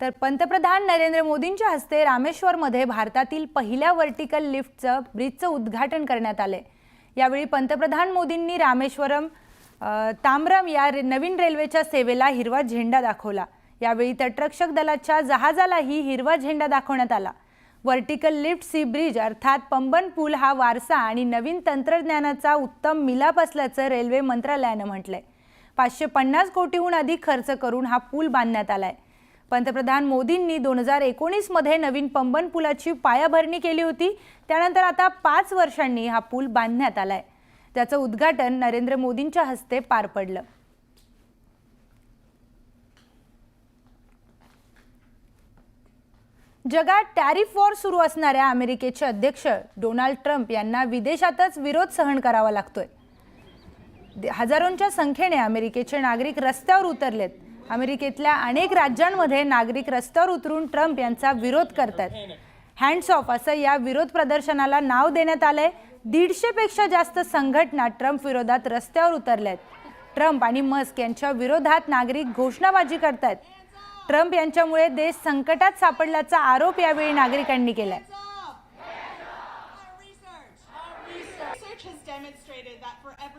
तर पंतप्रधान नरेंद्र मोदींच्या हस्ते रामेश्वरमध्ये भारतातील पहिल्या वर्टिकल लिफ्टचं ब्रिजचं उद्घाटन करण्यात आले। यावेळी पंतप्रधान मोदींनी रामेश्वरम तांबरम या नवीन रेल्वेच्या सेवेला हिरवा झेंडा दाखवला। यावेळी तटरक्षक दलाच्या जहाजालाही हिरवा झेंडा दाखवण्यात आला। वर्टिकल लिफ्ट सी ब्रिज अर्थात पंबन पूल हा वारसा आणि नवीन तंत्रज्ञानाचा उत्तम मिलाप असल्याचं रेल्वे मंत्रालयाने म्हटलंय। 550 कोटीहून अधिक खर्च करून हा पूल बांधण्यात आलाय। पंतप्रधान मोदींनी 2019 मध्ये नवीन पंबन पुलाची पायाभरणी केली होती। त्यानंतर आता 5 वर्षांनी हा पूल बांधण्यात आलाय। त्याचं उद्घाटन नरेंद्र मोदींच्या हस्ते पार पडलं। जगात टॅरिफ वॉर सुरू असणाऱ्या अमेरिकेचे अध्यक्ष डोनाल्ड ट्रम्प यांना विदेशातच विरोध सहन करावा लागतोय। हजारोंच्या संख्येने अमेरिकेचे नागरिक रस्त्यावर उतरलेत। अमेरिकेतल्या अनेक राज्यांमध्ये नागरिक रस्त्यावर उतरून ट्रम्प यांचा विरोध करतात। हँड्स ऑफ असं या विरोध प्रदर्शनाला नाव देण्यात आलंय। 150 पेक्षा जास्त संघटना ट्रम्प विरोधात रस्त्यावर उतरल्यात। ट्रम्प आणि मस्क यांच्या विरोधात नागरिक घोषणाबाजी करतात। ट्रम्प यांच्यामुळे देश संकटात सापडल्याचा आरोप यावेळी नागरिकांनी केलाय।